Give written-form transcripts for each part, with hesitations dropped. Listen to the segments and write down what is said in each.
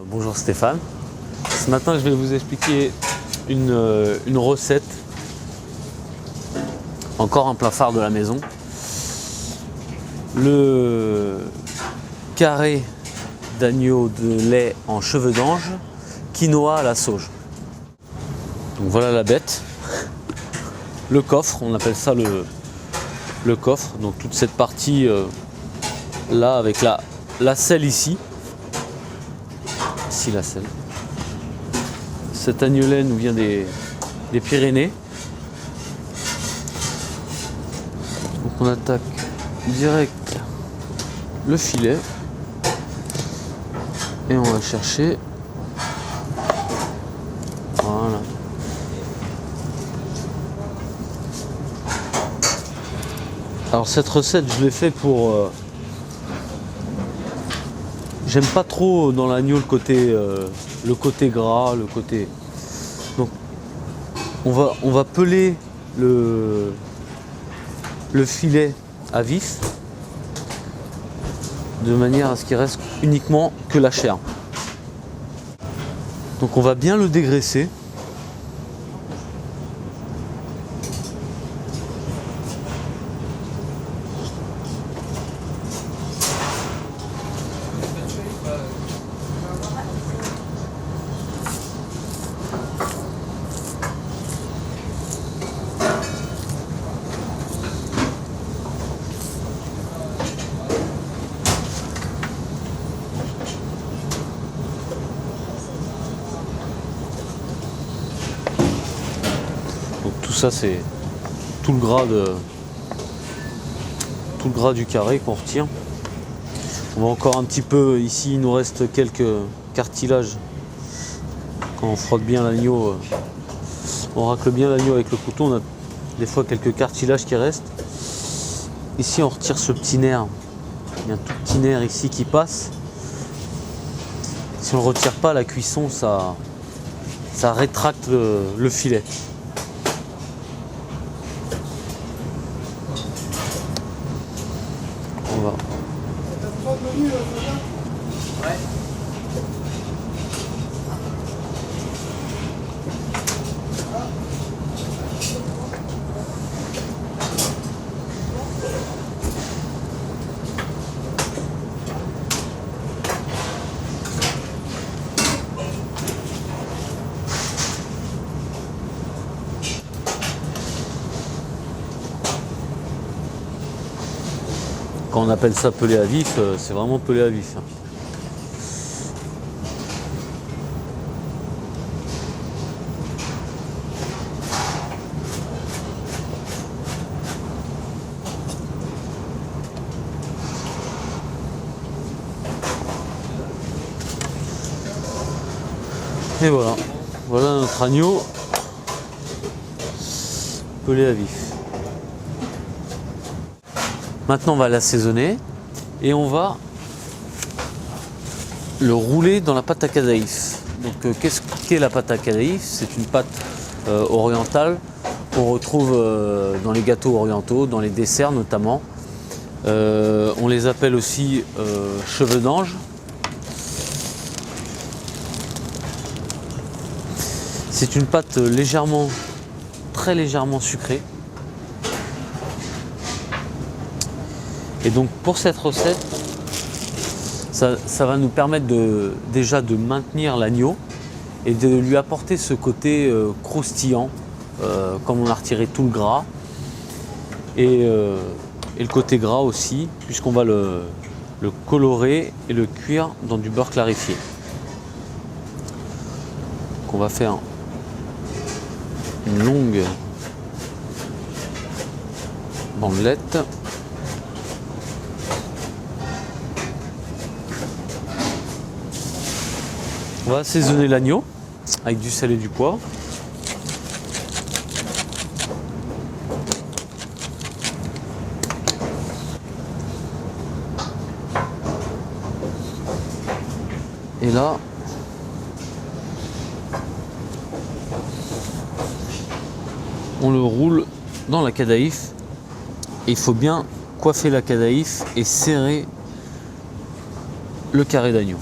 Bonjour Stéphane. Ce matin, je vais vous expliquer une recette. Encore un plat phare de la maison. Le carré d'agneau de lait en cheveux d'ange, quinoa à la sauge. Donc voilà la bête. Le coffre, on appelle ça le coffre. Donc toute cette partie là avec la selle ici. Ici la selle. Cet agneau-lait nous vient des Pyrénées. Donc on attaque direct le filet et on va chercher. Voilà. Alors cette recette, je l'ai fait pour j'aime pas trop dans l'agneau le côté gras, le côté. Donc on va peler le filet à vif de manière à ce qu'il reste uniquement que la chair. Donc on va bien le dégraisser. Donc tout ça c'est tout le gras du carré qu'on retire. On va encore un petit peu ici, il nous reste quelques cartilages. Quand on frotte bien l'agneau, on racle bien l'agneau avec le couteau, on a des fois quelques cartilages qui restent. Ici on retire ce petit nerf. Il y a un tout petit nerf ici qui passe. Si on ne le retire pas, la cuisson ça rétracte le filet. On va. Quand on appelle ça pelé à vif, c'est vraiment pelé à vif. Et voilà, voilà notre agneau pelé à vif. Maintenant on va l'assaisonner et on va le rouler dans la pâte à cadaïf. Donc qu'est-ce qu'est la pâte à cadaïf? C'est une pâte orientale qu'on retrouve dans les gâteaux orientaux, dans les desserts notamment. On les appelle aussi cheveux d'ange. C'est une pâte très légèrement sucrée. Et donc pour cette recette, ça va nous permettre déjà de maintenir l'agneau et de lui apporter ce côté croustillant, comme on a retiré tout le gras, et le côté gras aussi, puisqu'on va le colorer et le cuire dans du beurre clarifié. Donc on va faire une longue bandelette. On va assaisonner l'agneau avec du sel et du poivre. Et là, on le roule dans la cadaïf. Et il faut bien coiffer la cadaïf et serrer le carré d'agneau.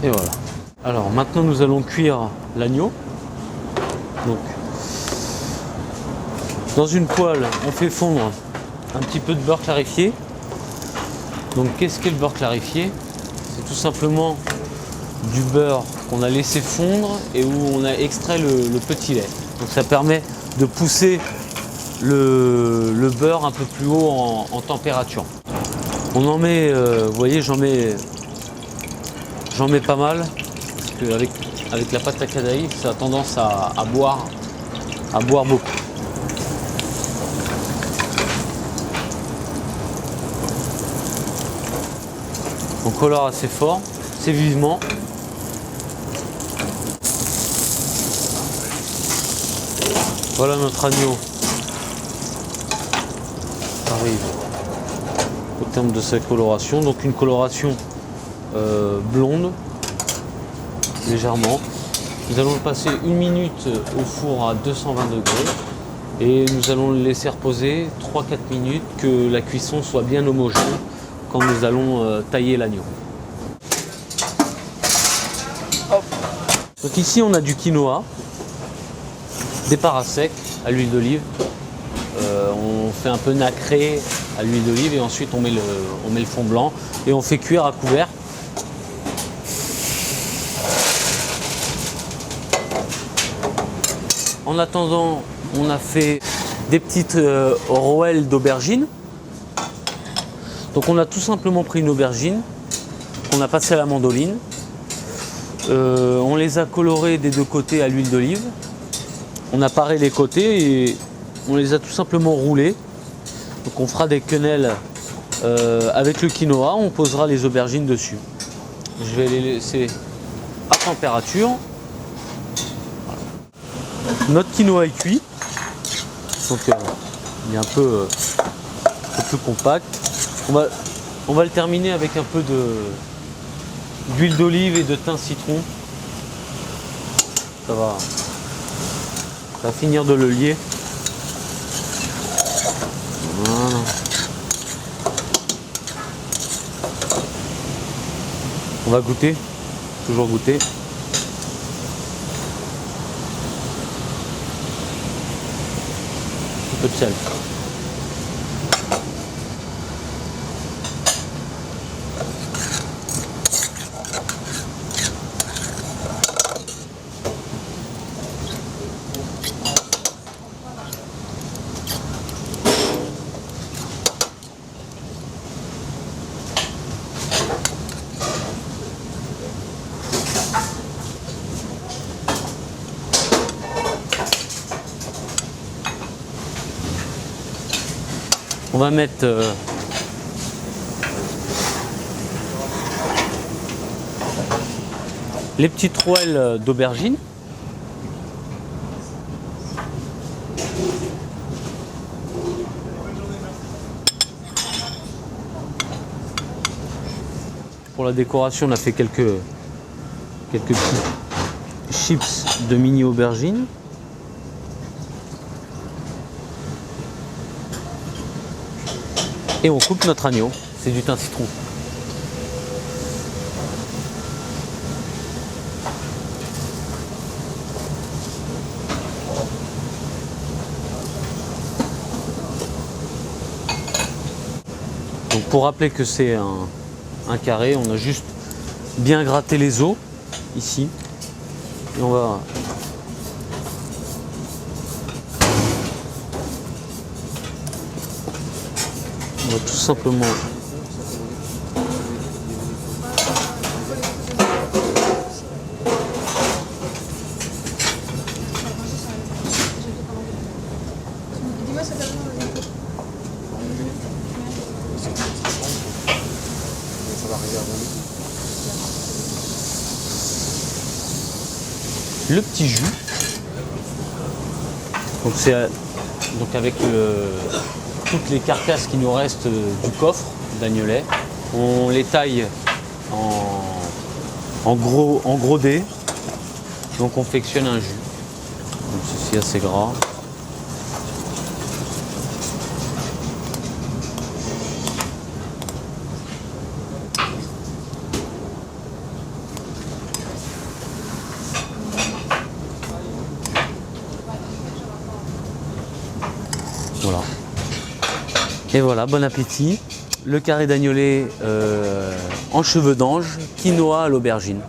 Et voilà. Alors maintenant nous allons cuire l'agneau. Donc dans une poêle, on fait fondre un petit peu de beurre clarifié. Donc qu'est-ce qu'est le beurre clarifié? C'est tout simplement du beurre qu'on a laissé fondre et où on a extrait le petit lait. Donc ça permet de pousser le beurre un peu plus haut en température. On en met, vous voyez, j'en mets pas mal parce qu'avec la pâte à cadaïf, ça a tendance à boire beaucoup. On colore assez fort, c'est vivement. Voilà notre agneau arrive au terme de sa coloration. Donc une coloration blonde, légèrement. Nous allons le passer 1 minute au four à 220 degrés et nous allons le laisser reposer 3-4 minutes, que la cuisson soit bien homogène quand nous allons tailler l'agneau. Donc ici on a du quinoa, des parasecs à l'huile d'olive. On fait un peu nacré à l'huile d'olive et ensuite on met le fond blanc et on fait cuire à couvert. En attendant, on a fait des petites rouelles d'aubergine. Donc on a tout simplement pris une aubergine qu'on a passée à la mandoline. On les a colorées des deux côtés à l'huile d'olive. On a paré les côtés et on les a tout simplement roulés. Donc on fera des quenelles avec le quinoa, on posera les aubergines dessus. Je vais les laisser à température. Voilà. Notre quinoa est cuit. Donc il est un peu plus compact. On va le terminer avec un peu d'huile d'olive et de thym citron. Ça va finir de le lier. Voilà. On va goûter, toujours goûter. Un peu de sel. On va mettre les petites rouelles d'aubergine. Pour la décoration, on a fait quelques petits chips de mini aubergine. Et on coupe notre agneau, c'est du thym citron. Donc pour rappeler que c'est un carré, on a juste bien gratté les os ici. Et on va tout simplement le petit jus. Donc c'est donc avec toutes les carcasses qui nous restent du coffre d'agnelet, on les taille en gros dés. Donc on confectionne un jus. Donc ceci assez gras. Et voilà, bon appétit. Le carré d'agnelet en cheveux d'ange, quinoa à l'aubergine.